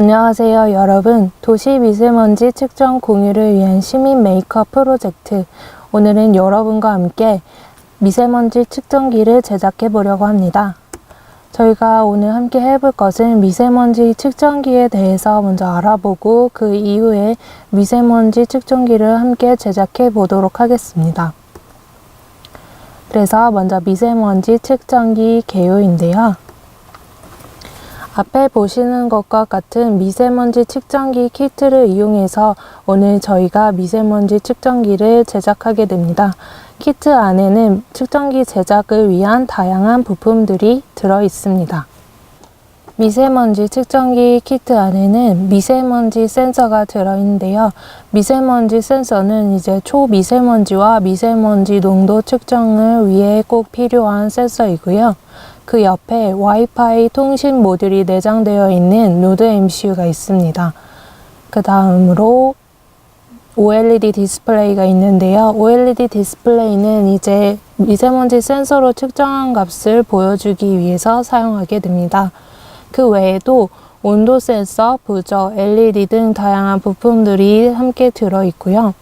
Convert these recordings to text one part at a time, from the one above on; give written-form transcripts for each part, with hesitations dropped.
안녕하세요 여러분. 도시 미세먼지 측정 공유를 위한 시민 메이크업 프로젝트, 오늘은 여러분과 함께 미세먼지 측정기를 제작해 보려고 합니다. 저희가 오늘 함께 해볼 것은 미세먼지 측정기에 대해서 먼저 알아보고 그 이후에 미세먼지 측정기를 함께 제작해 보도록 하겠습니다. 그래서 먼저 미세먼지 측정기 개요인데요. 앞에 보시는 것과 같은 미세먼지 측정기 키트를 이용해서 오늘 저희가 미세먼지 측정기를 제작하게 됩니다. 키트 안에는 측정기 제작을 위한 다양한 부품들이 들어 있습니다. 미세먼지 측정기 키트 안에는 미세먼지 센서가 들어있는데요. 미세먼지 센서는 이제 초미세먼지와 미세먼지 농도 측정을 위해 꼭 필요한 센서이고요. 그 옆에 와이파이 통신 모듈이 내장되어 있는 노드 MCU가 있습니다. 그 다음으로 OLED 디스플레이가 있는데요. OLED 디스플레이는 이제 미세먼지 센서로 측정한 값을 보여주기 위해서 사용하게 됩니다. 그 외에도 온도 센서, 부저, LED 등 다양한 부품들이 함께 들어있고요.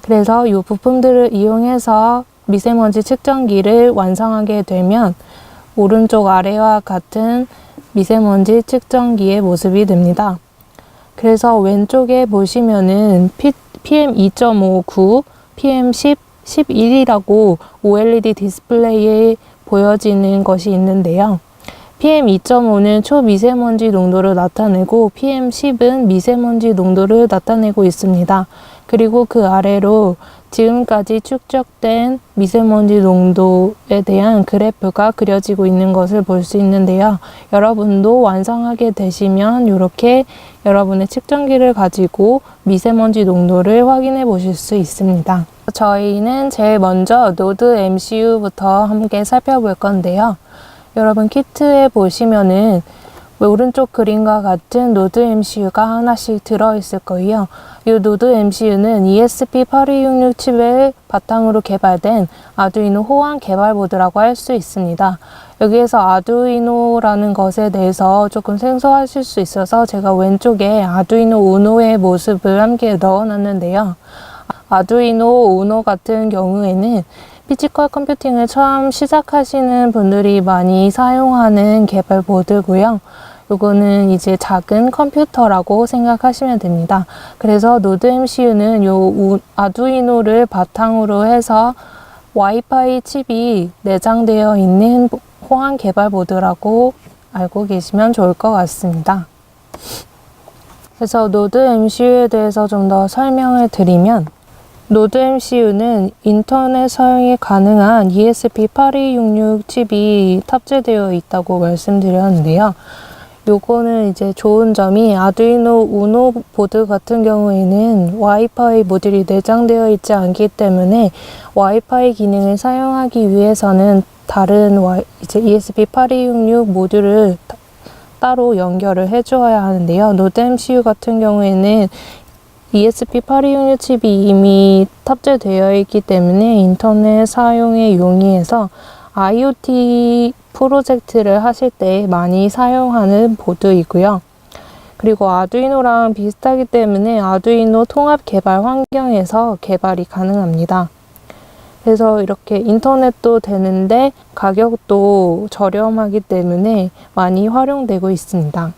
그래서 이 부품들을 이용해서 미세먼지 측정기를 완성하게 되면 오른쪽 아래와 같은 미세먼지 측정기의 모습이 됩니다. 그래서 왼쪽에 보시면은 PM2.59, PM10, 11이라고 OLED 디스플레이에 보여지는 것이 있는데요. PM2.5는 초미세먼지 농도를 나타내고 PM10은 미세먼지 농도를 나타내고 있습니다. 그리고 그 아래로 지금까지 축적된 미세먼지 농도에 대한 그래프가 그려지고 있는 것을 볼 수 있는데요. 여러분도 완성하게 되시면 이렇게 여러분의 측정기를 가지고 미세먼지 농도를 확인해 보실 수 있습니다. 저희는 제일 먼저 노드 MCU부터 함께 살펴볼 건데요. 여러분 키트에 보시면은 오른쪽 그림과 같은 노드 MCU가 하나씩 들어있을 거예요. 이 노드 MCU는 ESP8266 칩을 바탕으로 개발된 아두이노 호환 개발 보드라고 할 수 있습니다. 여기에서 아두이노라는 것에 대해서 조금 생소하실 수 있어서 제가 왼쪽에 아두이노 우노의 모습을 함께 넣어놨는데요. 아두이노 우노 같은 경우에는 피지컬 컴퓨팅을 처음 시작하시는 분들이 많이 사용하는 개발 보드고요. 요거는 이제 작은 컴퓨터라고 생각하시면 됩니다. 그래서 노드 MCU는 요 아두이노를 바탕으로 해서 와이파이 칩이 내장되어 있는 호환 개발 보드라고 알고 계시면 좋을 것 같습니다. 그래서 노드 MCU에 대해서 좀 더 설명을 드리면, 노드 MCU는 인터넷 사용이 가능한 ESP8266 칩이 탑재되어 있다고 말씀드렸는데요. 요거는 이제 좋은 점이 아두이노 우노 보드 같은 경우에는 와이파이 모듈이 내장되어 있지 않기 때문에 와이파이 기능을 사용하기 위해서는 다른 이제 ESP8266 모듈을 따로 연결을 해주어야 하는데요. 노드 MCU 같은 경우에는 ESP8266 칩이 이미 탑재되어 있기 때문에 인터넷 사용에 용이해서 IoT 프로젝트를 하실 때 많이 사용하는 보드이고요. 그리고 아두이노랑 비슷하기 때문에 아두이노 통합 개발 환경에서 개발이 가능합니다. 그래서 이렇게 인터넷도 되는데 가격도 저렴하기 때문에 많이 활용되고 있습니다.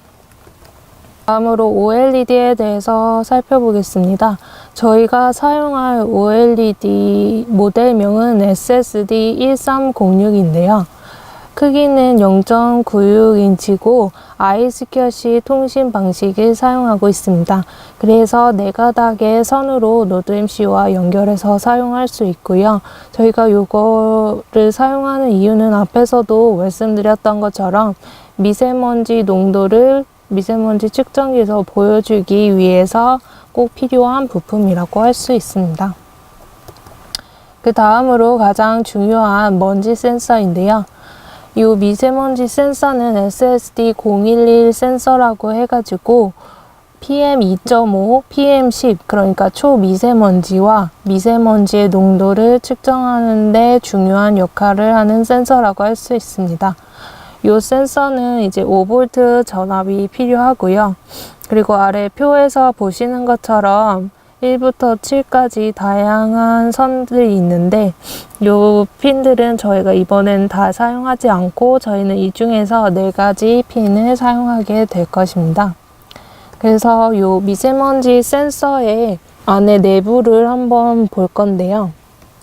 다음으로 OLED에 대해서 살펴보겠습니다. 저희가 사용할 OLED 모델명은 SSD1306인데요. 크기는 0.96인치고 I2C 통신 방식을 사용하고 있습니다. 그래서 4가닥의 선으로 노드 MCU와 연결해서 사용할 수 있고요. 저희가 이거를 사용하는 이유는 앞에서도 말씀드렸던 것처럼 미세먼지 농도를 미세먼지 측정기에서 보여주기 위해서 꼭 필요한 부품이라고 할 수 있습니다. 그 다음으로 가장 중요한 먼지 센서인데요. 이 미세먼지 센서는 SSD011 센서라고 해가지고 PM2.5, PM10 그러니까 초미세먼지와 미세먼지의 농도를 측정하는 데 중요한 역할을 하는 센서라고 할 수 있습니다. 이 센서는 이제 5V 전압이 필요하고요. 그리고 아래 표에서 보시는 것처럼 1부터 7까지 다양한 선들이 있는데 이 핀들은 저희가 이번엔 다 사용하지 않고 저희는 이 중에서 4가지 핀을 사용하게 될 것입니다. 그래서 이 미세먼지 센서의 안에 내부를 한번 볼 건데요.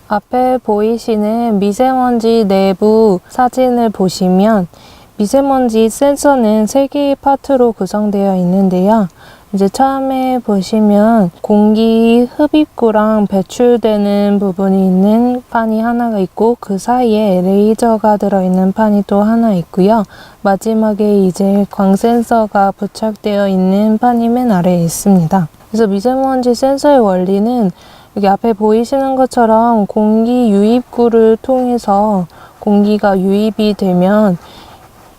앞에 보이시는 미세먼지 내부 사진을 보시면 미세먼지 센서는 3개의 파트로 구성되어 있는데요. 이제 처음에 보시면 공기 흡입구랑 배출되는 부분이 있는 판이 하나가 있고 그 사이에 레이저가 들어있는 판이 또 하나 있고요. 마지막에 이제 광 센서가 부착되어 있는 판이 맨 아래에 있습니다. 그래서 미세먼지 센서의 원리는 여기 앞에 보이시는 것처럼 공기 유입구를 통해서 공기가 유입이 되면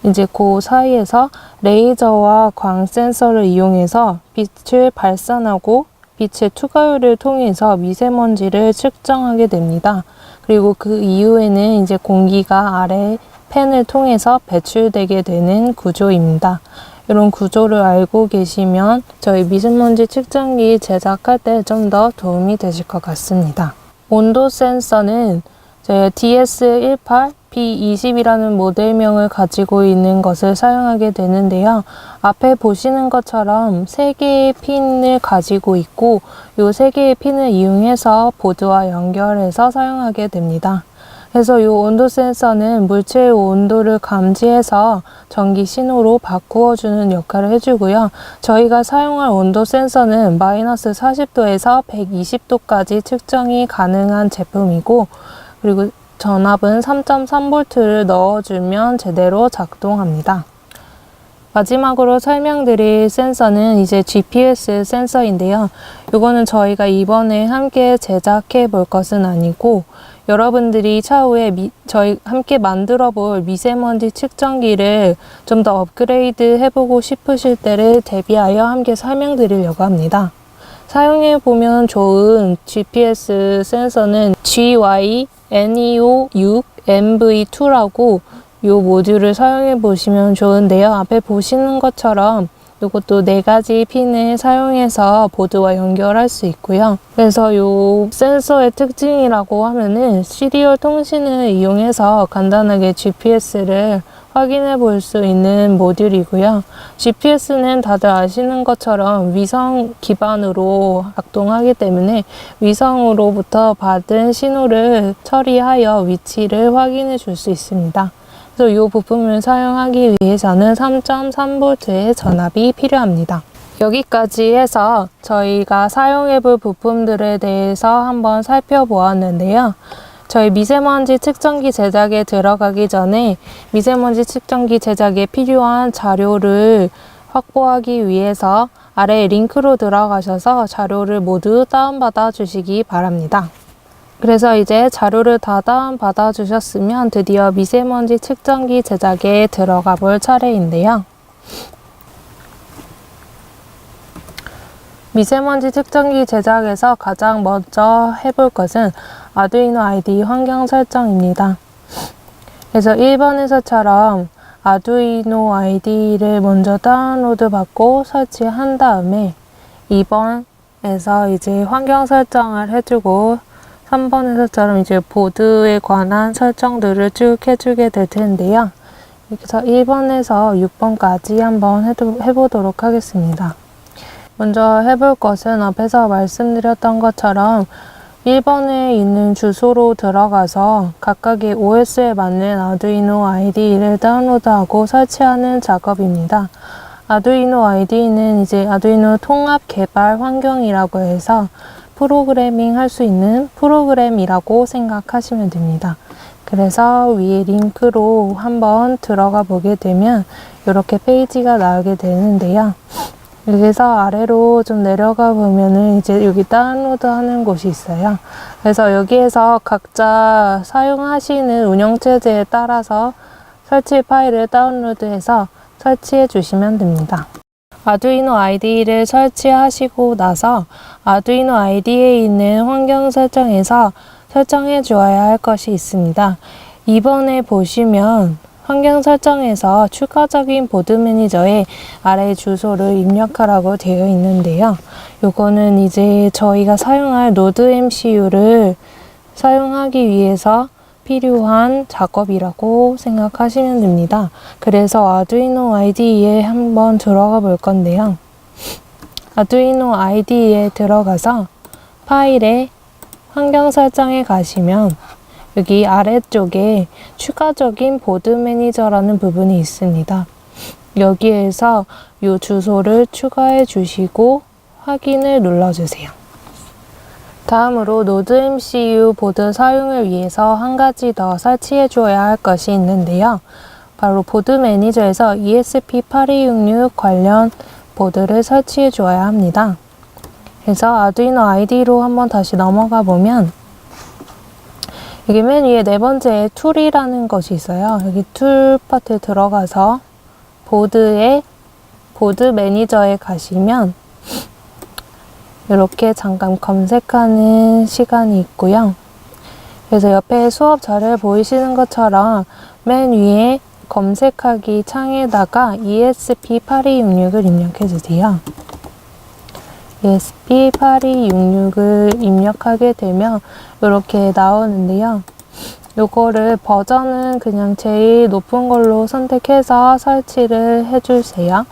이제 그 사이에서 레이저와 광 센서를 이용해서 빛을 발산하고 빛의 투과율을 통해서 미세먼지를 측정하게 됩니다. 그리고 그 이후에는 이제 공기가 아래 팬을 통해서 배출되게 되는 구조입니다. 이런 구조를 알고 계시면 저희 미세먼지 측정기 제작할 때 좀 더 도움이 되실 것 같습니다. 온도 센서는 DS18 B20이라는 모델명을 가지고 있는 것을 사용하게 되는데요. 앞에 보시는 것처럼 3개의 핀을 가지고 있고 이 3개의 핀을 이용해서 보드와 연결해서 사용하게 됩니다. 그래서 이 온도 센서는 물체의 온도를 감지해서 전기 신호로 바꾸어 주는 역할을 해주고요. 저희가 사용할 온도 센서는 마이너스 40도에서 120도까지 측정이 가능한 제품이고 그리고 전압은 3.3V를 넣어주면 제대로 작동합니다. 마지막으로 설명드릴 센서는 이제 GPS 센서인데요. 이거는 저희가 이번에 함께 제작해 볼 것은 아니고 여러분들이 차후에 저희 함께 만들어 볼 미세먼지 측정기를 좀 더 업그레이드 해보고 싶으실 때를 대비하여 함께 설명드리려고 합니다. 사용해 보면 좋은 GPS 센서는 GY-NEO6MV2라고 이 모듈을 사용해 보시면 좋은데요. 앞에 보시는 것처럼 이것도 4가지 핀을 사용해서 보드와 연결할 수 있고요. 그래서 이 센서의 특징이라고 하면은 시리얼 통신을 이용해서 간단하게 GPS를 확인해 볼 수 있는 모듈이고요. GPS는 다들 아시는 것처럼 위성 기반으로 작동하기 때문에 위성으로부터 받은 신호를 처리하여 위치를 확인해 줄 수 있습니다. 그래서 이 부품을 사용하기 위해서는 3.3V의 전압이 필요합니다. 여기까지 해서 저희가 사용해 볼 부품들에 대해서 한번 살펴보았는데요. 저희 미세먼지 측정기 제작에 들어가기 전에 미세먼지 측정기 제작에 필요한 자료를 확보하기 위해서 아래 링크로 들어가셔서 자료를 모두 다운받아 주시기 바랍니다. 그래서 이제 자료를 다 다운받아 주셨으면 드디어 미세먼지 측정기 제작에 들어가 볼 차례인데요. 미세먼지 측정기 제작에서 가장 먼저 해볼 것은 아두이노 IDE 환경 설정입니다. 그래서 1번에서처럼 아두이노 IDE를 먼저 다운로드 받고 설치한 다음에 2번에서 이제 환경 설정을 해주고 3번에서처럼 이제 보드에 관한 설정들을 쭉 해주게 될 텐데요. 그래서 1번에서 6번까지 한번 해보도록 하겠습니다. 먼저 해볼 것은 앞에서 말씀드렸던 것처럼 1번에 있는 주소로 들어가서 각각의 OS에 맞는 아두이노 IDE를 다운로드하고 설치하는 작업입니다. 아두이노 IDE는 이제 아두이노 통합 개발 환경이라고 해서 프로그래밍 할 수 있는 프로그램이라고 생각하시면 됩니다. 그래서 위에 링크로 한번 들어가 보게 되면 이렇게 페이지가 나오게 되는데요. 여기서 아래로 좀 내려가 보면은 이제 여기 다운로드 하는 곳이 있어요. 그래서 여기에서 각자 사용하시는 운영체제에 따라서 설치 파일을 다운로드해서 설치해 주시면 됩니다. 아두이노 IDE를 설치하시고 나서 아두이노 IDE에 있는 환경 설정에서 설정해 주어야 할 것이 있습니다. 2번에 보시면 환경 설정에서 추가적인 보드 매니저에 아래 주소를 입력하라고 되어 있는데요. 요거는 이제 저희가 사용할 노드 MCU를 사용하기 위해서 필요한 작업이라고 생각하시면 됩니다. 그래서 아두이노 IDE에 한번 들어가 볼 건데요. 아두이노 IDE에 들어가서 파일에 환경 설정에 가시면 여기 아래쪽에 추가적인 보드 매니저라는 부분이 있습니다. 여기에서 이 주소를 추가해 주시고 확인을 눌러주세요. 다음으로 노드 MCU 보드 사용을 위해서 한 가지 더 설치해 줘야 할 것이 있는데요. 바로 보드 매니저에서 ESP8266 관련 보드를 설치해 줘야 합니다. 그래서 아두이노 IDE로 한번 다시 넘어가 보면 여기 맨 위에 네 번째 툴이라는 것이 있어요. 여기 툴 파트에 들어가서 보드 매니저에 가시면 이렇게 잠깐 검색하는 시간이 있고요. 그래서 옆에 수업 자료에 보이시는 것처럼 맨 위에 검색하기 창에다가 ESP8266을 입력해 주세요. ESP8266을 입력하게 되면 이렇게 나오는데요. 요거를 버전은 그냥 제일 높은 걸로 선택해서 설치를 해주세요.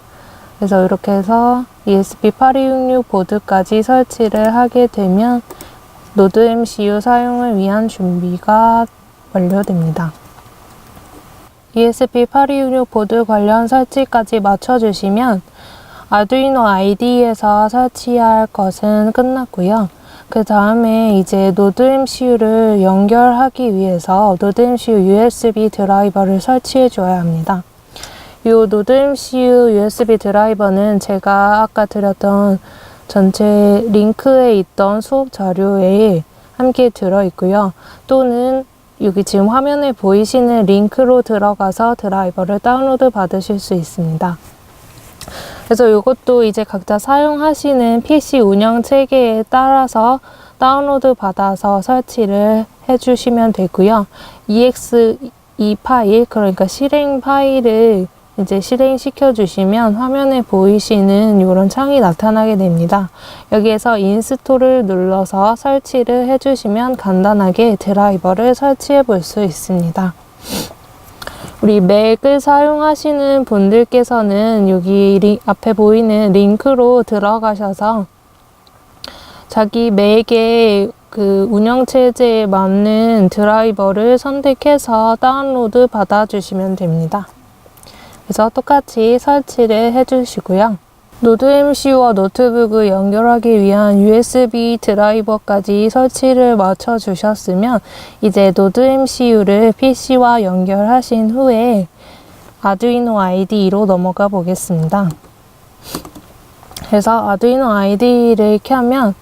그래서 이렇게 해서 ESP8266 보드까지 설치를 하게 되면 노드 MCU 사용을 위한 준비가 완료됩니다. ESP8266 보드 관련 설치까지 마쳐주시면 아두이노 IDE에서 설치할 것은 끝났고요. 그 다음에 이제 노드 MCU를 연결하기 위해서 노드 MCU USB 드라이버를 설치해 줘야 합니다. 이 노드 MCU USB 드라이버는 제가 아까 드렸던 전체 링크에 있던 수업 자료에 함께 들어있고요. 또는 여기 지금 화면에 보이시는 링크로 들어가서 드라이버를 다운로드 받으실 수 있습니다. 그래서 이것도 이제 각자 사용하시는 PC 운영 체계에 따라서 다운로드 받아서 설치를 해주시면 되고요. EXE 파일, 그러니까 실행 파일을 이제 실행시켜 주시면 화면에 보이시는 이런 창이 나타나게 됩니다. 여기에서 인스톨을 눌러서 설치를 해주시면 간단하게 드라이버를 설치해 볼 수 있습니다. 우리 맥을 사용하시는 분들께서는 여기 앞에 보이는 링크로 들어가셔서 자기 맥의 그 운영체제에 맞는 드라이버를 선택해서 다운로드 받아주시면 됩니다. 그래서 똑같이 설치를 해주시고요. 노드 MCU와 노트북을 연결하기 위한 USB 드라이버까지 설치를 마쳐 주셨으면 이제 노드 MCU를 PC와 연결하신 후에 아두이노 IDE로 넘어가 보겠습니다. 그래서 아두이노 IDE를 켜면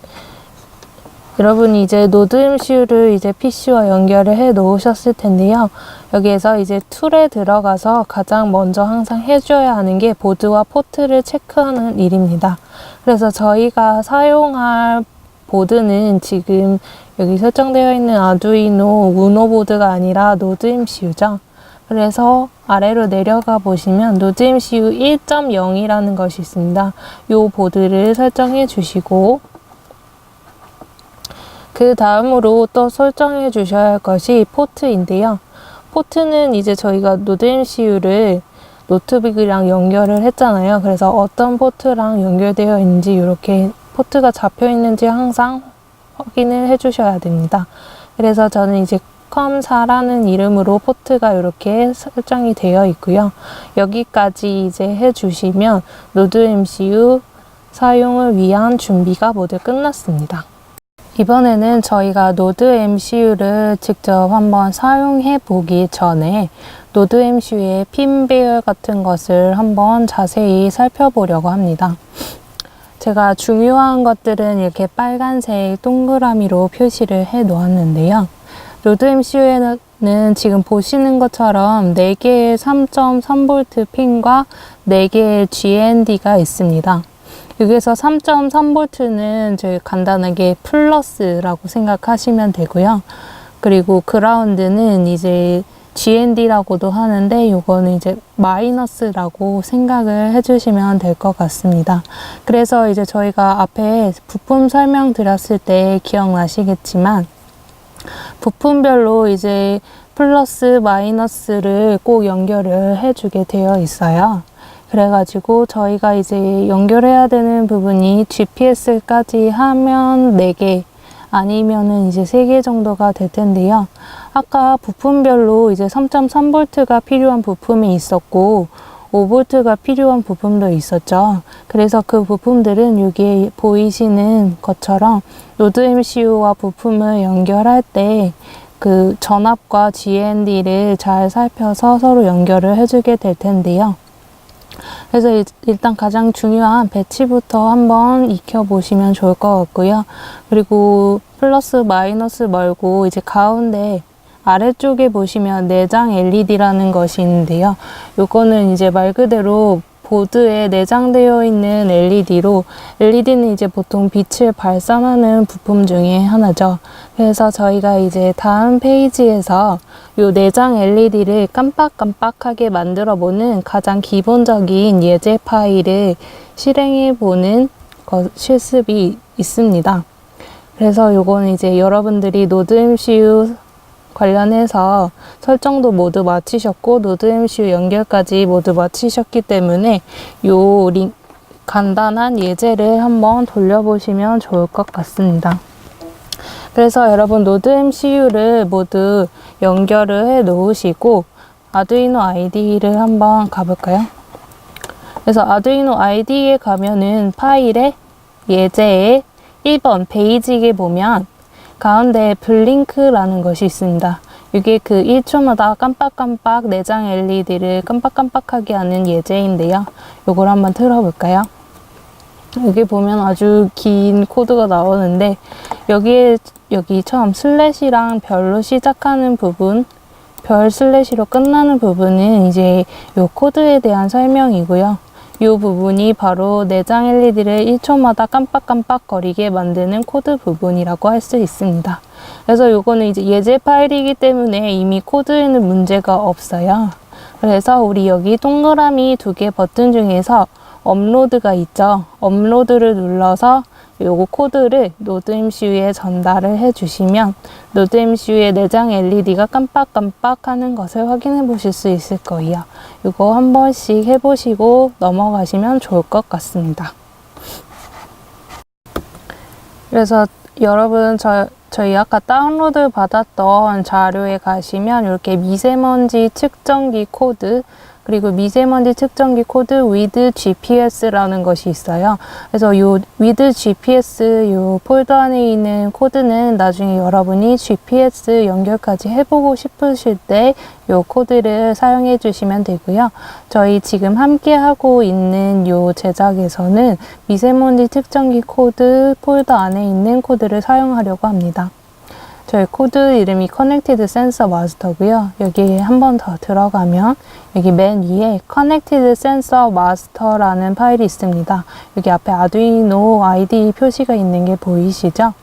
여러분이 이제 노드 MCU를 이제 PC와 연결을 해 놓으셨을 텐데요. 여기에서 이제 툴에 들어가서 가장 먼저 항상 해줘야 하는 게 보드와 포트를 체크하는 일입니다. 그래서 저희가 사용할 보드는 지금 여기 설정되어 있는 아두이노 우노 보드가 아니라 노드 MCU죠. 그래서 아래로 내려가 보시면 노드 MCU 1.0이라는 것이 있습니다. 이 보드를 설정해 주시고 그 다음으로 또 설정해 주셔야 할 것이 포트인데요. 포트는 이제 저희가 노드 MCU를 노트북이랑 연결을 했잖아요. 그래서 어떤 포트랑 연결되어 있는지 이렇게 포트가 잡혀 있는지 항상 확인을 해 주셔야 됩니다. 그래서 저는 이제 컴4라는 이름으로 포트가 이렇게 설정이 되어 있고요. 여기까지 이제 해 주시면 노드 MCU 사용을 위한 준비가 모두 끝났습니다. 이번에는 저희가 노드 MCU를 직접 한번 사용해 보기 전에 노드 MCU의 핀 배열 같은 것을 한번 자세히 살펴보려고 합니다. 제가 중요한 것들은 이렇게 빨간색 동그라미로 표시를 해 놓았는데요. 노드 MCU에는 지금 보시는 것처럼 4개의 3.3V 핀과 4개의 GND가 있습니다. 여기에서 3.3V는 저희 간단하게 플러스라고 생각하시면 되고요. 그리고 그라운드는 이제 GND라고도 하는데 요거는 이제 마이너스라고 생각을 해주시면 될 것 같습니다. 그래서 이제 저희가 앞에 부품 설명 드렸을 때 기억나시겠지만 부품별로 이제 플러스 마이너스를 꼭 연결을 해주게 되어 있어요. 그래가지고 저희가 이제 연결해야 되는 부분이 GPS까지 하면 4개 아니면은 이제 3개 정도가 될 텐데요. 아까 부품별로 이제 3.3V가 필요한 부품이 있었고 5V가 필요한 부품도 있었죠. 그래서 그 부품들은 여기에 보이시는 것처럼 노드 MCU와 부품을 연결할 때 그 전압과 GND를 잘 살펴서 서로 연결을 해주게 될 텐데요. 그래서 일단 가장 중요한 배치부터 한번 익혀보시면 좋을 것 같고요. 그리고 플러스 마이너스 말고 이제 가운데 아래쪽에 보시면 내장 LED라는 것이 있는데요. 요거는 이제 말 그대로 보드에 내장되어 있는 LED로, LED는 이제 보통 빛을 발산하는 부품 중에 하나죠. 그래서 저희가 이제 다음 페이지에서 요 내장 LED를 깜빡깜빡하게 만들어 보는 가장 기본적인 예제 파일을 실행해 보는 실습이 있습니다. 그래서 요거는 이제 여러분들이 노드 MCU 관련해서 설정도 모두 마치셨고 노드 MCU 연결까지 모두 마치셨기 때문에 요 간단한 예제를 한번 돌려보시면 좋을 것 같습니다. 그래서 여러분 노드 MCU를 모두 연결을 해 놓으시고 아두이노 IDE를 한번 가볼까요? 그래서 아두이노 IDE에 가면은 파일에 예제에 1번 베이직에 보면 가운데 블링크라는 것이 있습니다. 이게 그 1초마다 깜빡깜빡 내장 LED를 깜빡깜빡하게 하는 예제인데요. 요걸 한번 틀어볼까요? 여기 보면 아주 긴 코드가 나오는데 여기처럼 슬래시랑 별로 시작하는 부분, 별 슬래시로 끝나는 부분은 이제 요 코드에 대한 설명이고요. 이 부분이 바로 내장 LED를 1초마다 깜빡깜빡 거리게 만드는 코드 부분이라고 할 수 있습니다. 그래서 요거는 이제 예제 파일이기 때문에 이미 코드에는 문제가 없어요. 그래서 우리 여기 동그라미 2개 버튼 중에서 업로드가 있죠. 업로드를 눌러서 요거 코드를 노드 MCU에 전달을 해주시면 노드 MCU의 내장 LED가 깜빡깜빡 하는 것을 확인해 보실 수 있을 거예요. 이거 한 번씩 해보시고 넘어가시면 좋을 것 같습니다. 그래서 여러분 저희 아까 다운로드 받았던 자료에 가시면 이렇게 미세먼지 측정기 코드 그리고 미세먼지 측정기 코드 with GPS라는 것이 있어요. 그래서 요 with GPS 요 폴더 안에 있는 코드는 나중에 여러분이 GPS 연결까지 해보고 싶으실 때 요 코드를 사용해 주시면 되고요. 저희 지금 함께 하고 있는 요 제작에서는 미세먼지 측정기 코드 폴더 안에 있는 코드를 사용하려고 합니다. 저희 코드 이름이 Connected Sensor Master고요. 여기 한 번 더 들어가면 여기 맨 위에 Connected Sensor Master라는 파일이 있습니다. 여기 앞에 아두이노 IDE 표시가 있는 게 보이시죠?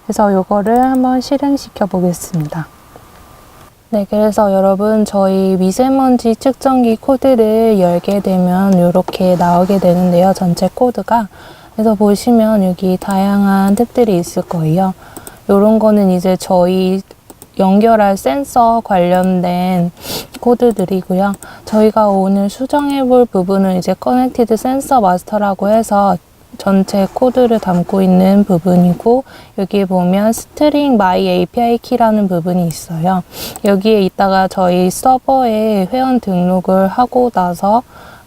그래서 이거를 한번 실행시켜 보겠습니다. 네, 그래서 여러분 저희 미세먼지 측정기 코드를 열게 되면 이렇게 나오게 되는데요. 전체 코드가. 그래서 보시면 여기 다양한 탭들이 있을 거예요. 요런 거는 이제 저희 연결할 센서 관련된 코드들이고요. 저희가 오늘 수정해 볼 부분은 이제 Connected Sensor Master라고 해서 전체 코드를 담고 있는 부분이고 여기에 보면 String My API Key라는 부분이 있어요. 여기에 있다가 저희 서버에 회원 등록을 하고 나서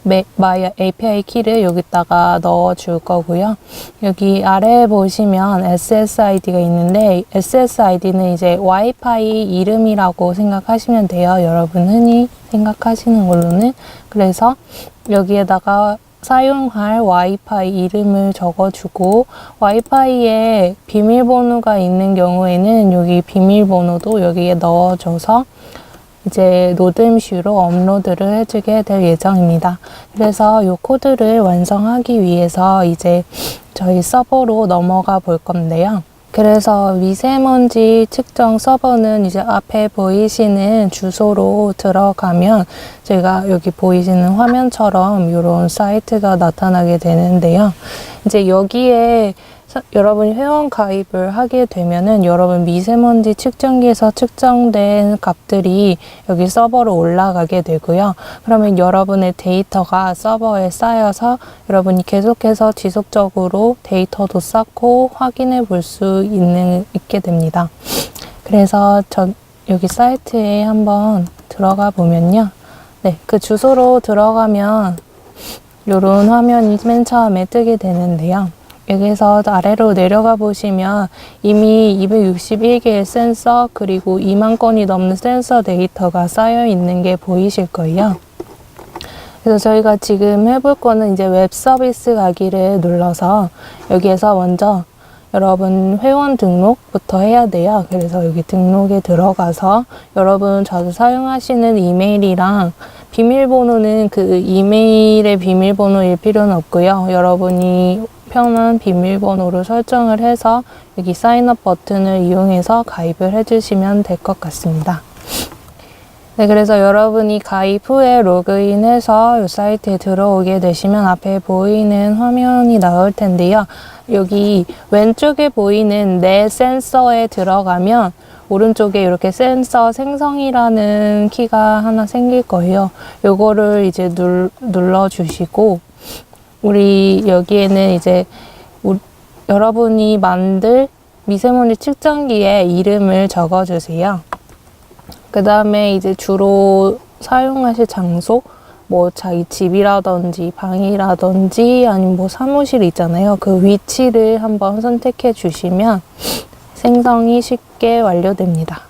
My API 키를 여기다가 넣어 줄 거고요. 여기 아래에 보시면 SSID가 있는데 SSID는 이제 와이파이 이름이라고 생각하시면 돼요. 여러분 흔히 생각하시는 걸로는. 그래서 여기에다가 사용할 와이파이 이름을 적어주고 와이파이에 비밀번호가 있는 경우에는 여기 비밀번호도 여기에 넣어줘서 이제 노드 MCU로 업로드를 해주게 될 예정입니다. 그래서 이 코드를 완성하기 위해서 이제 저희 서버로 넘어가 볼 건데요. 그래서 미세먼지 측정 서버는 이제 앞에 보이시는 주소로 들어가면 제가 여기 보이시는 화면처럼 이런 사이트가 나타나게 되는데요. 이제 여기에 여러분이 회원 가입을 하게 되면은 여러분 미세먼지 측정기에서 측정된 값들이 여기 서버로 올라가게 되고요. 그러면 여러분의 데이터가 서버에 쌓여서 여러분이 계속해서 지속적으로 데이터도 쌓고 확인해 볼 수 있게 됩니다. 그래서 여기 사이트에 한번 들어가 보면요. 네, 그 주소로 들어가면 이런 화면이 맨 처음에 뜨게 되는데요. 여기서 아래로 내려가 보시면 이미 261개의 센서 그리고 2만 건이 넘는 센서 데이터가 쌓여 있는 게 보이실 거예요. 그래서 저희가 지금 해볼 거는 이제 웹 서비스 가기를 눌러서 여기에서 먼저 여러분 회원 등록부터 해야 돼요. 그래서 여기 등록에 들어가서 여러분 자주 사용하시는 이메일이랑 비밀번호는 그 이메일의 비밀번호일 필요는 없고요. 여러분이 편한 비밀번호를 설정을 해서 여기 사인업 버튼을 이용해서 가입을 해주시면 될 것 같습니다. 네, 그래서 여러분이 가입 후에 로그인해서 이 사이트에 들어오게 되시면 앞에 보이는 화면이 나올 텐데요. 여기 왼쪽에 보이는 내 센서에 들어가면 오른쪽에 이렇게 센서 생성이라는 키가 하나 생길 거예요. 요거를 이제 눌러주시고 우리 여기에는 이제 여러분이 만들 미세먼지 측정기의 이름을 적어주세요. 그 다음에 이제 주로 사용하실 장소, 뭐 자기 집이라든지 방이라든지 아니면 뭐 사무실 있잖아요. 그 위치를 한번 선택해 주시면 생성이 쉽게 완료됩니다.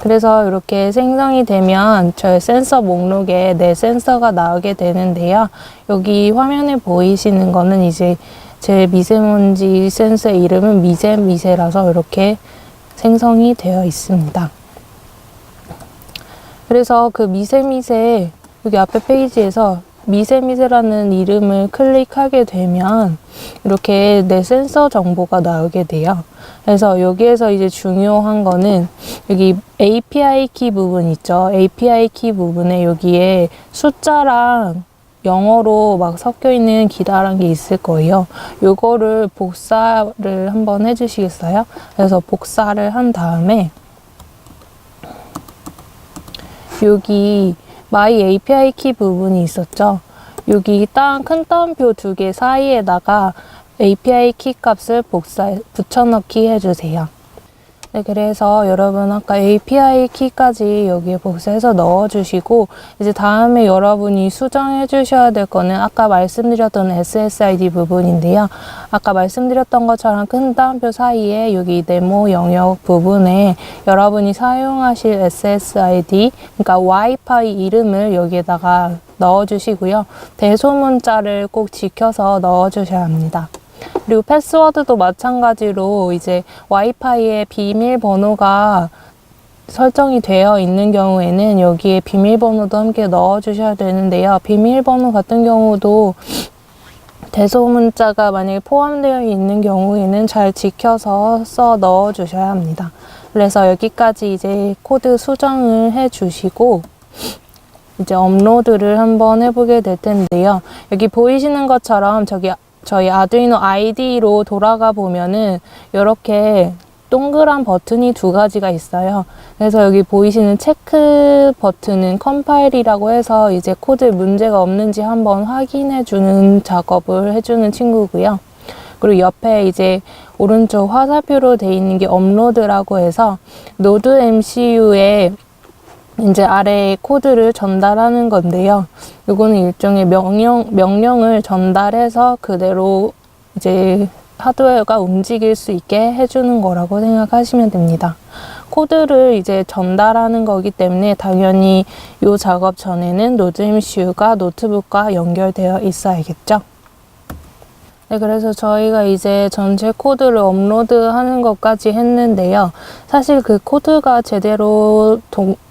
그래서 이렇게 생성이 되면 저희 센서 목록에 내 센서가 나오게 되는데요. 여기 화면에 보이시는 거는 이제 제 미세먼지 센서의 이름은 미세라서 이렇게 생성이 되어 있습니다. 그래서 그 미세 여기 앞에 페이지에서 미세라는 이름을 클릭하게 되면 이렇게 내 센서 정보가 나오게 돼요. 그래서 여기에서 이제 중요한 거는 여기 API 키 부분 있죠. API 키 부분에 여기에 숫자랑 영어로 막 섞여 있는 기다란 게 있을 거예요. 요거를 복사를 한번 해주시겠어요? 그래서 복사를 한 다음에 여기 My API 키 부분이 있었죠. 여기 큰 따옴표 2개 사이에다가 API 키 값을 붙여넣기 해주세요. 네, 그래서 여러분 아까 API 키까지 여기에 복사해서 넣어주시고 이제 다음에 여러분이 수정해 주셔야 될 거는 아까 말씀드렸던 SSID 부분인데요. 아까 말씀드렸던 것처럼 큰 따옴표 사이에 여기 네모 영역 부분에 여러분이 사용하실 SSID 그러니까 와이파이 이름을 여기에다가 넣어주시고요. 대소문자를 꼭 지켜서 넣어주셔야 합니다. 그리고 패스워드도 마찬가지로 이제 와이파이에 비밀번호가 설정이 되어 있는 경우에는 여기에 비밀번호도 함께 넣어주셔야 되는데요. 비밀번호 같은 경우도 대소문자가 만약에 포함되어 있는 경우에는 잘 지켜서 넣어주셔야 합니다. 그래서 여기까지 이제 코드 수정을 해주시고 이제 업로드를 한번 해보게 될 텐데요. 여기 보이시는 것처럼 저희 아두이노 ID로 돌아가 보면은 이렇게 동그란 버튼이 2가지가 있어요. 그래서 여기 보이시는 체크 버튼은 컴파일이라고 해서 이제 코드에 문제가 없는지 한번 확인해 주는 작업을 해주는 친구고요. 그리고 옆에 이제 오른쪽 화살표로 되어 있는 게 업로드라고 해서 노드 MCU에 이제 아래에 코드를 전달하는 건데요. 이거는 일종의 명령을 전달해서 그대로 이제 하드웨어가 움직일 수 있게 해주는 거라고 생각하시면 됩니다. 코드를 이제 전달하는 거기 때문에 당연히 이 작업 전에는 노드 MCU가 노트북과 연결되어 있어야겠죠. 네, 그래서 저희가 이제 전체 코드를 업로드하는 것까지 했는데요. 사실 그 코드가 제대로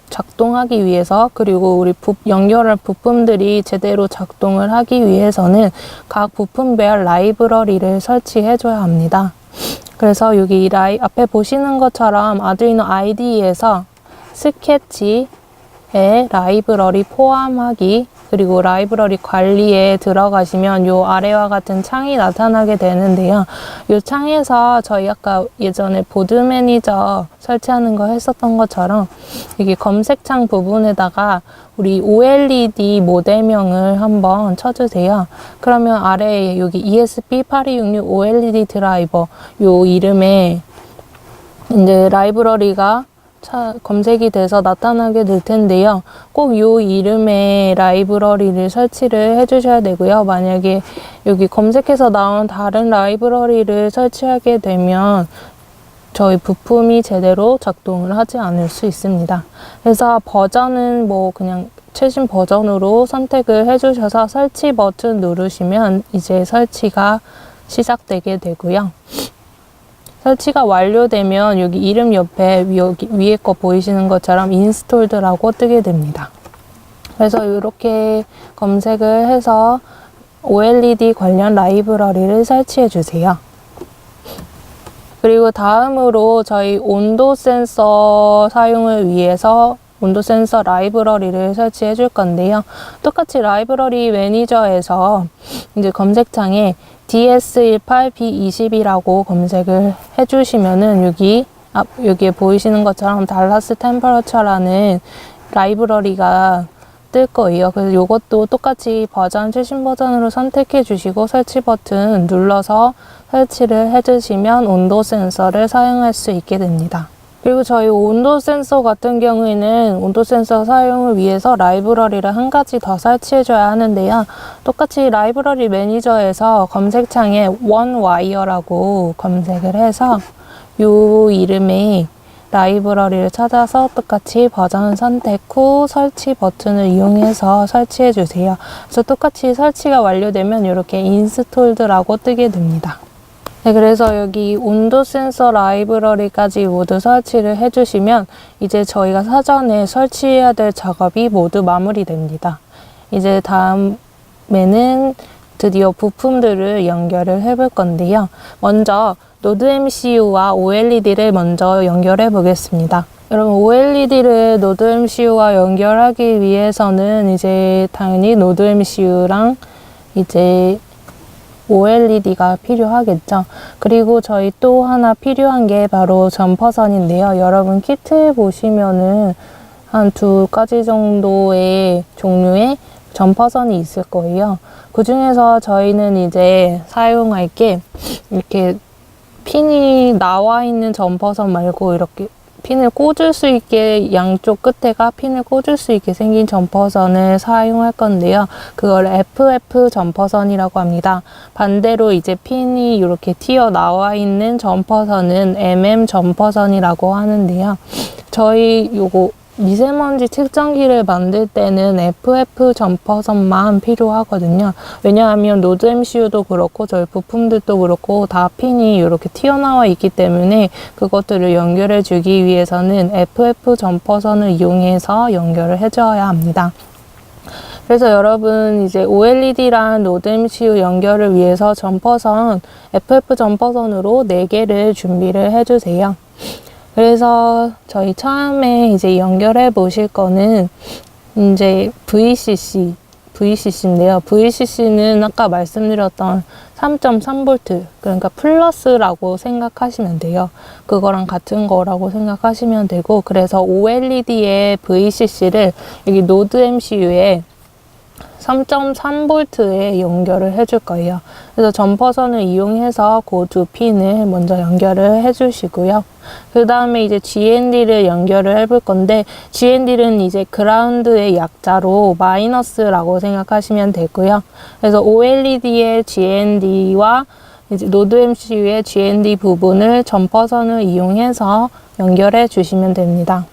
작동하기 위해서, 그리고 우리 연결할 부품들이 제대로 작동을 하기 위해서는 각 부품별 라이브러리를 설치해 줘야 합니다. 그래서 여기 앞에 보시는 것처럼 아두이노 IDE에서 스케치에 라이브러리 포함하기, 그리고 라이브러리 관리에 들어가시면 요 아래와 같은 창이 나타나게 되는데요. 요 창에서 저희 아까 예전에 보드 매니저 설치하는 거 했었던 것처럼 여기 검색창 부분에다가 우리 OLED 모델명을 한번 쳐주세요. 그러면 아래에 여기 ESP8266 OLED 드라이버 요 이름에 이제 라이브러리가 검색이 돼서 나타나게 될 텐데요. 꼭 이 이름의 라이브러리를 설치를 해주셔야 되고요. 만약에 여기 검색해서 나온 다른 라이브러리를 설치하게 되면 저희 부품이 제대로 작동을 하지 않을 수 있습니다. 그래서 버전은 뭐 그냥 최신 버전으로 선택을 해주셔서 설치 버튼 누르시면 이제 설치가 시작되게 되고요. 설치가 완료되면 여기 이름 옆에 여기 위에 거 보이시는 것처럼 인스톨드라고 뜨게 됩니다. 그래서 이렇게 검색을 해서 OLED 관련 라이브러리를 설치해 주세요. 그리고 다음으로 저희 온도 센서 사용을 위해서 온도 센서 라이브러리를 설치해 줄 건데요. 똑같이 라이브러리 매니저에서 이제 검색창에 DS18B20이라고 검색을 해주시면은 여기에 보이시는 것처럼 달라스 템퍼러처라는 라이브러리가 뜰 거예요. 그래서 이것도 똑같이 최신 버전으로 선택해 주시고 설치 버튼 눌러서 설치를 해주시면 온도 센서를 사용할 수 있게 됩니다. 그리고 저희 온도 센서 같은 경우에는 온도 센서 사용을 위해서 라이브러리를 한 가지 더 설치해 줘야 하는데요. 똑같이 라이브러리 매니저에서 검색창에 OneWire라고 검색을 해서 이 이름의 라이브러리를 찾아서 똑같이 버전 선택 후 설치 버튼을 이용해서 설치해 주세요. 그래서 똑같이 설치가 완료되면 이렇게 인스톨드라고 뜨게 됩니다. 네, 그래서 여기 온도 센서 라이브러리까지 모두 설치를 해주시면 이제 저희가 사전에 설치해야 될 작업이 모두 마무리됩니다. 이제 다음에는 드디어 부품들을 연결을 해볼 건데요. 먼저 노드 MCU와 OLED를 먼저 연결해 보겠습니다. 여러분, OLED를 노드 MCU와 연결하기 위해서는 이제 당연히 노드 MCU랑 이제 OLED가 필요하겠죠. 그리고 저희 또 하나 필요한 게 바로 점퍼선인데요. 여러분 키트에 보시면은 한 2가지 정도의 종류의 점퍼선이 있을 거예요. 그 중에서 저희는 이제 사용할 게 이렇게 핀이 나와 있는 점퍼선 말고 이렇게 핀을 꽂을 수 있게 양쪽 끝에가 핀을 꽂을 수 있게 생긴 점퍼선을 사용할 건데요. 그걸 FF 점퍼선이라고 합니다. 반대로 이제 핀이 이렇게 튀어나와 있는 점퍼선은 MM 점퍼선이라고 하는데요. 저희 요거 미세먼지 측정기를 만들 때는 FF 점퍼선만 필요하거든요. 왜냐하면 노드 MCU도 그렇고 저희 부품들도 그렇고 다 핀이 이렇게 튀어나와 있기 때문에 그것들을 연결해 주기 위해서는 FF 점퍼선을 이용해서 연결을 해줘야 합니다. 그래서 여러분 이제 OLED랑 노드 MCU 연결을 위해서 점퍼선, FF 점퍼선으로 4개를 준비를 해주세요. 그래서 저희 처음에 이제 연결해 보실 거는 이제 VCC인데요. VCC는 아까 말씀드렸던 3.3V, 그러니까 플러스라고 생각하시면 돼요. 그거랑 같은 거라고 생각하시면 되고, 그래서 OLED의 VCC를 여기 노드 MCU에 3.3V에 연결을 해줄 거예요. 그래서 점퍼선을 이용해서 그 2핀을 먼저 연결을 해주시고요. 그 다음에 이제 GND를 연결을 해볼 건데, GND는 이제 그라운드의 약자로 마이너스라고 생각하시면 되고요. 그래서 OLED의 GND와 이제 노드 MCU의 GND 부분을 점퍼선을 이용해서 연결해 주시면 됩니다.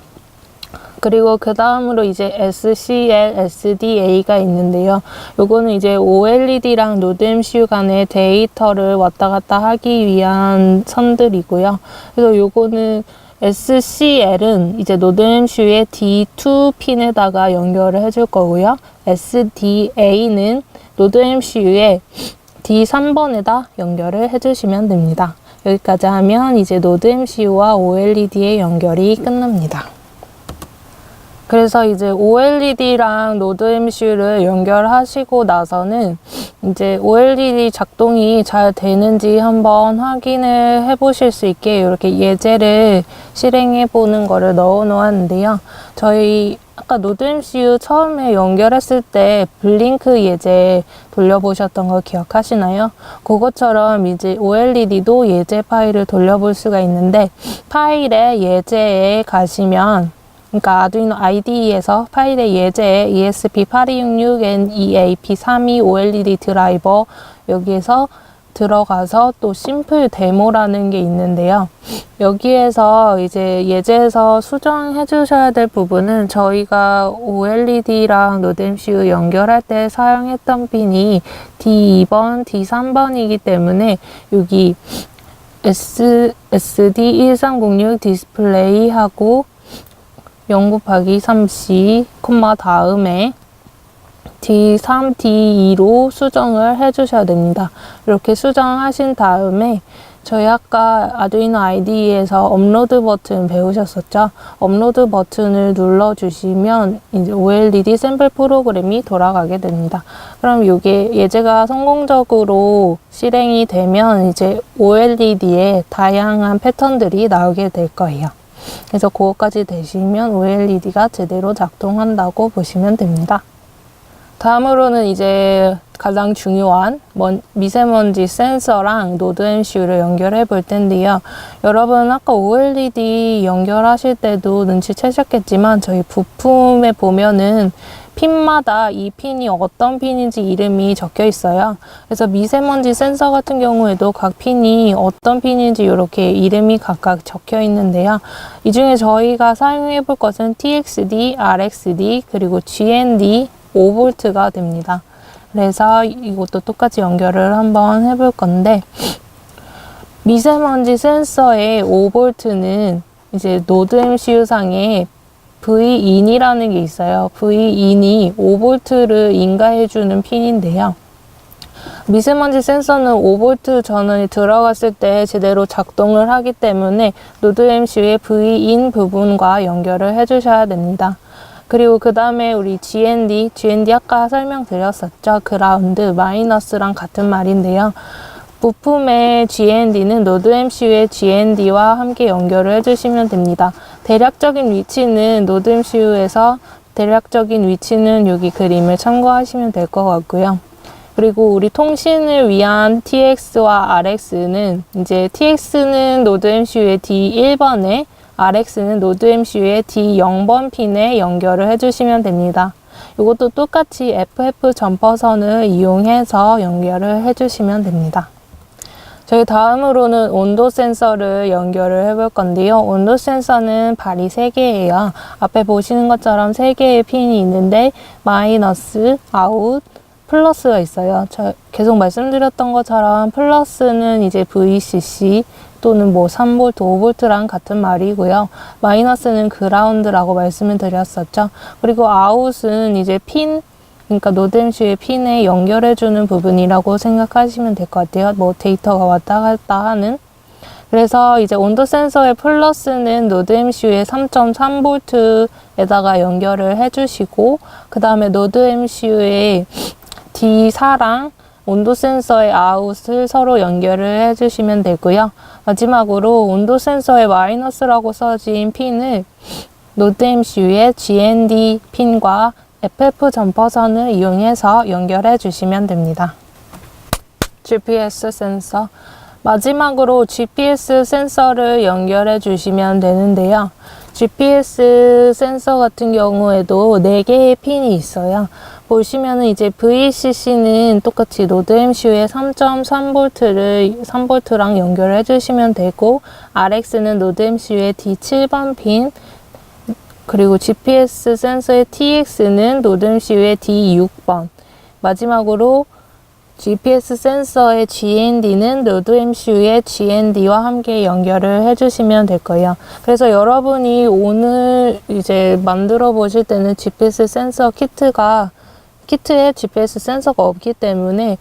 그리고 그 다음으로 이제 SCL, SDA가 있는데요. 요거는 이제 OLED랑 노드 MCU 간의 데이터를 왔다 갔다 하기 위한 선들이고요. 그래서 요거는 SCL은 이제 노드 MCU의 D2 핀에다가 연결을 해줄 거고요. SDA는 노드 MCU의 D3번에다 연결을 해주시면 됩니다. 여기까지 하면 이제 노드 MCU와 OLED의 연결이 끝납니다. 그래서 이제 OLED랑 노드 MCU를 연결하시고 나서는 이제 OLED 작동이 잘 되는지 한번 확인을 해보실 수 있게 이렇게 예제를 실행해 보는 거를 넣어 놓았는데요. 저희 아까 노드 MCU 처음에 연결했을 때 블링크 예제 돌려보셨던 거 기억하시나요? 그것처럼 이제 OLED도 예제 파일을 돌려볼 수가 있는데 파일의 예제에 가시면 그러니까 아두이노 IDE에서 파일의 예제에 ESP8266NEAP32 OLED 드라이버 여기에서 들어가서 또 심플 데모라는 게 있는데요. 여기에서 이제 예제에서 수정해 주셔야 될 부분은 저희가 OLED랑 노드 MCU 연결할 때 사용했던 핀이 D2번, D3번이기 때문에 여기 SD1306 디스플레이하고 0곱하기3C, 다음에 D3, D2로 수정을 해주셔야 됩니다. 이렇게 수정하신 다음에 저희 아까 아두이노 IDE에서 업로드 버튼 배우셨었죠? 업로드 버튼을 눌러주시면 이제 OLED 샘플 프로그램이 돌아가게 됩니다. 그럼 이게 예제가 성공적으로 실행이 되면 이제 OLED에 다양한 패턴들이 나오게 될 거예요. 그래서 그것까지 되시면 OLED가 제대로 작동한다고 보시면 됩니다. 다음으로는 이제 가장 중요한 미세먼지 센서랑 노드 MCU를 연결해 볼 텐데요. 여러분 아까 OLED 연결하실 때도 눈치채셨겠지만 저희 부품에 보면은 핀마다 이 핀이 어떤 핀인지 이름이 적혀 있어요. 그래서 미세먼지 센서 같은 경우에도 각 핀이 어떤 핀인지 이렇게 이름이 각각 적혀 있는데요. 이 중에 저희가 사용해 볼 것은 TXD, RXD, 그리고 GND 5V가 됩니다. 그래서 이것도 똑같이 연결을 한번 해볼 건데 미세먼지 센서의 5V는 이제 노드 MCU 상에 V인이라는 게 있어요. V인이 5V를 인가해주는 핀인데요. 미세먼지 센서는 5V 전원이 들어갔을 때 제대로 작동을 하기 때문에 노드 MCU의 V인 부분과 연결을 해주셔야 됩니다. 그리고 그 다음에 우리 GND 아까 설명드렸었죠. 그라운드, 마이너스랑 같은 말인데요. 부품의 GND는 노드 MCU의 GND와 함께 연결을 해주시면 됩니다. 대략적인 위치는 노드 MCU에서 대략적인 위치는 여기 그림을 참고하시면 될 것 같고요. 그리고 우리 통신을 위한 TX와 RX는 이제 TX는 노드 MCU의 D1번에 RX는 노드 MCU의 D0번 핀에 연결을 해주시면 됩니다. 이것도 똑같이 FF 점퍼선을 이용해서 연결을 해주시면 됩니다. 저희 다음으로는 온도 센서를 연결을 해볼 건데요. 온도 센서는 발이 3개예요. 앞에 보시는 것처럼 3개의 핀이 있는데 마이너스, 아웃, 플러스가 있어요. 저 계속 말씀드렸던 것처럼 플러스는 이제 VCC 또는 뭐 3V, 5V랑 같은 말이고요. 마이너스는 그라운드라고 말씀을 드렸었죠. 그리고 아웃은 이제 핀, 그러니까 노드 MCU의 핀에 연결해주는 부분이라고 생각하시면 될 것 같아요. 뭐 데이터가 왔다 갔다 하는. 그래서 이제 온도 센서의 플러스는 노드 MCU의 3.3V에다가 연결을 해주시고, 그 다음에 노드 MCU의 D4랑 온도 센서의 아웃을 서로 연결을 해주시면 되고요. 마지막으로 온도 센서의 마이너스라고 써진 핀을 노드 MCU의 GND 핀과 FF 점퍼선을 이용해서 연결해 주시면 됩니다. GPS 센서. 마지막으로 GPS 센서를 연결해 주시면 되는데요. GPS 센서 같은 경우에도 4개의 핀이 있어요. 보시면은 이제 VCC는 똑같이 노드 MCU의 3.3V랑 연결해 주시면 되고, RX는 노드 MCU의 D7번 핀, 그리고 GPS 센서의 TX는 노드 MCU의 D6번, 마지막으로 GPS 센서의 GND는 노드 MCU의 GND와 함께 연결을 해주시면 될 거예요. 그래서 여러분이 오늘 이제 만들어 보실 때는 GPS 센서 키트에 GPS 센서가 없기 때문에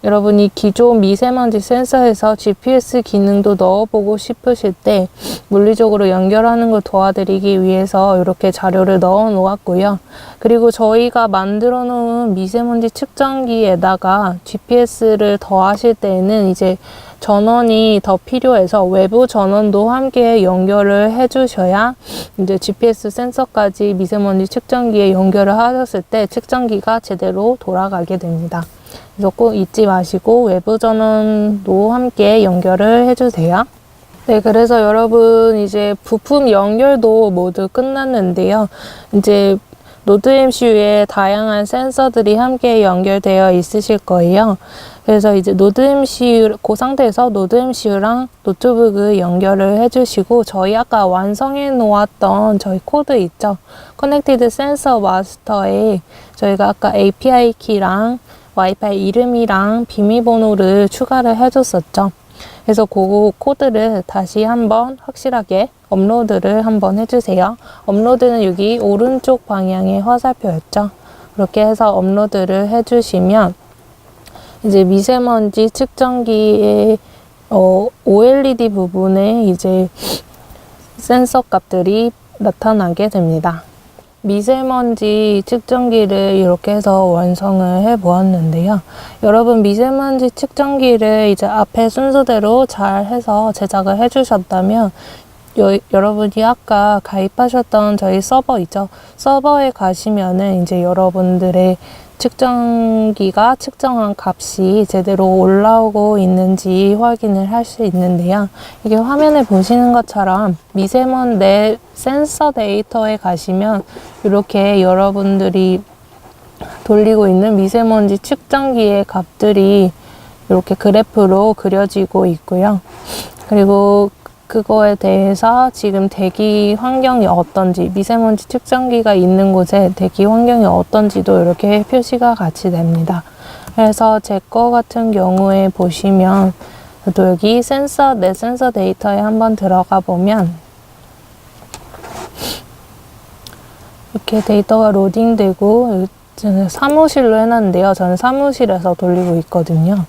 여러분이 기존 미세먼지 센서에서 GPS 기능도 넣어보고 싶으실 때 물리적으로 연결하는 걸 도와드리기 위해서 이렇게 자료를 넣어 놓았고요. 그리고 저희가 만들어 놓은 미세먼지 측정기에다가 GPS를 더하실 때는 이제 전원이 더 필요해서 외부 전원도 함께 연결을 해주셔야 이제 GPS 센서까지 미세먼지 측정기에 연결을 하셨을 때 측정기가 제대로 돌아가게 됩니다. 그래서 꼭 잊지 마시고 외부 전원도 함께 연결을 해주세요. 네, 그래서 여러분 이제 부품 연결도 모두 끝났는데요. 이제 노드 MCU에 다양한 센서들이 함께 연결되어 있으실 거예요. 그래서 이제 노드 MCU, 그 상태에서 노드 MCU랑 노트북을 연결을 해주시고 저희 아까 완성해 놓았던 저희 코드 있죠? 커넥티드 센서 마스터에 저희가 아까 API 키랑 와이파이 이름이랑 비밀번호를 추가를 해줬었죠. 그래서 그 코드를 다시 한번 확실하게 업로드를 한번 해주세요. 업로드는 여기 오른쪽 방향의 화살표였죠. 그렇게 해서 업로드를 해주시면 이제 미세먼지 측정기의 OLED 부분에 이제 센서 값들이 나타나게 됩니다. 미세먼지 측정기를 이렇게 해서 완성을 해 보았는데요. 여러분 미세먼지 측정기를 이제 앞에 순서대로 잘 해서 제작을 해 주셨다면 여러분이 아까 가입하셨던 저희 서버 있죠? 서버에 가시면은 이제 여러분들의 측정기가 측정한 값이 제대로 올라오고 있는지 확인을 할 수 있는데요. 이게 화면에 보시는 것처럼 미세먼지 센서 데이터에 가시면 이렇게 여러분들이 돌리고 있는 미세먼지 측정기의 값들이 이렇게 그래프로 그려지고 있고요. 그리고 그거에 대해서 지금 대기 환경이 어떤지, 미세먼지 측정기가 있는 곳에 대기 환경이 어떤지도 이렇게 표시가 같이 됩니다. 그래서 제 거 같은 경우에 보시면 또 여기 내 센서 데이터에 한번 들어가 보면 이렇게 데이터가 로딩되고 저는 사무실로 해놨는데요. 저는 사무실에서 돌리고 있거든요.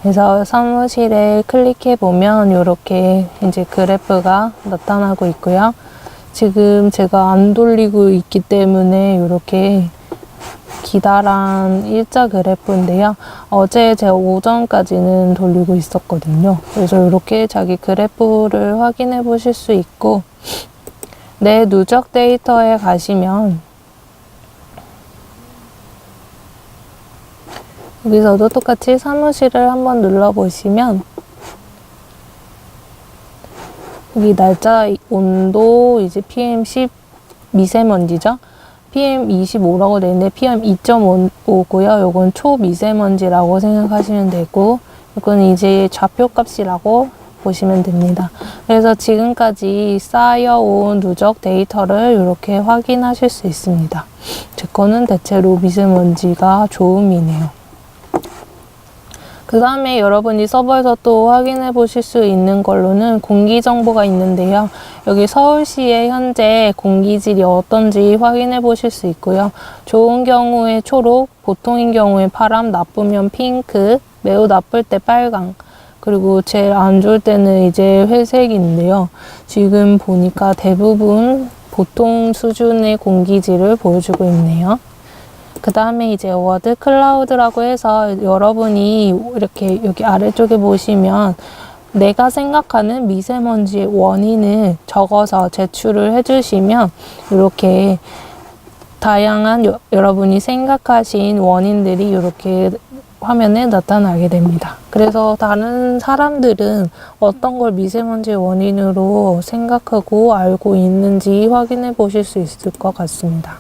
그래서 사무실에 클릭해 보면 이렇게 이제 그래프가 나타나고 있고요. 지금 제가 안 돌리고 있기 때문에 이렇게 기다란 일자 그래프인데요. 어제 제가 오전까지는 돌리고 있었거든요. 그래서 이렇게 자기 그래프를 확인해 보실 수 있고, 내 누적 데이터에 가시면 여기서도 똑같이 사무실을 한번 눌러보시면 여기 날짜, 온도, 이제 PM10 미세먼지죠. PM25라고 되어 있는데 PM2.5고요. 요건 초미세먼지라고 생각하시면 되고, 이건 이제 좌표값이라고 보시면 됩니다. 그래서 지금까지 쌓여온 누적 데이터를 이렇게 확인하실 수 있습니다. 제 거는 대체로 미세먼지가 좋음이네요. 그 다음에 여러분이 서버에서 또 확인해 보실 수 있는 걸로는 공기 정보가 있는데요. 여기 서울시의 현재 공기질이 어떤지 확인해 보실 수 있고요. 좋은 경우에 초록, 보통인 경우에 파람, 나쁘면 핑크, 매우 나쁠 때 빨강, 그리고 제일 안 좋을 때는 이제 회색인데요. 지금 보니까 대부분 보통 수준의 공기질을 보여주고 있네요. 그 다음에 이제 워드 클라우드라고 해서 여러분이 이렇게 여기 아래쪽에 보시면 내가 생각하는 미세먼지의 원인을 적어서 제출을 해주시면 이렇게 다양한 여러분이 생각하신 원인들이 이렇게 화면에 나타나게 됩니다. 그래서 다른 사람들은 어떤 걸 미세먼지의 원인으로 생각하고 알고 있는지 확인해 보실 수 있을 것 같습니다.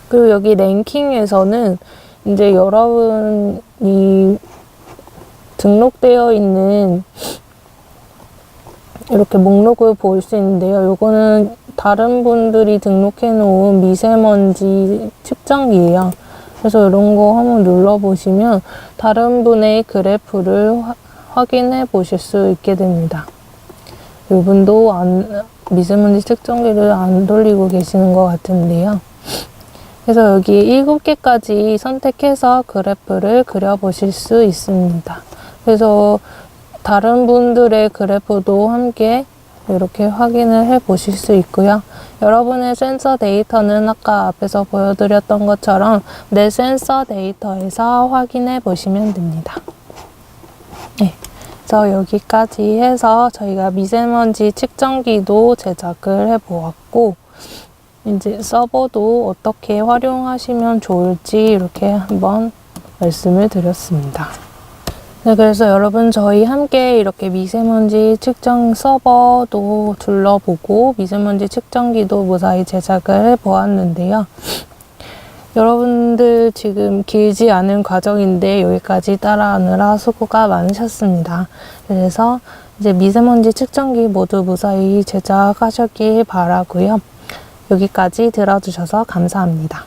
그리고 여기 랭킹에서는 이제 여러분이 등록되어 있는 이렇게 목록을 볼 수 있는데요. 요거는 다른 분들이 등록해 놓은 미세먼지 측정기예요. 그래서 이런 거 한번 눌러보시면 다른 분의 그래프를 확인해 보실 수 있게 됩니다. 이분도 미세먼지 측정기를 안 돌리고 계시는 것 같은데요. 그래서 여기 7개까지 선택해서 그래프를 그려보실 수 있습니다. 그래서 다른 분들의 그래프도 함께 이렇게 확인을 해 보실 수 있고요. 여러분의 센서 데이터는 아까 앞에서 보여드렸던 것처럼 내 센서 데이터에서 확인해 보시면 됩니다. 네, 그래서 여기까지 해서 저희가 미세먼지 측정기도 제작을 해 보았고, 이제 서버도 어떻게 활용하시면 좋을지 이렇게 한번 말씀을 드렸습니다. 네, 그래서 여러분 저희 함께 이렇게 미세먼지 측정 서버도 둘러보고 미세먼지 측정기도 무사히 제작을 해보았는데요. 여러분들 지금 길지 않은 과정인데 여기까지 따라하느라 수고가 많으셨습니다. 그래서 이제 미세먼지 측정기 모두 무사히 제작하셨길 바라고요. 여기까지 들어주셔서 감사합니다.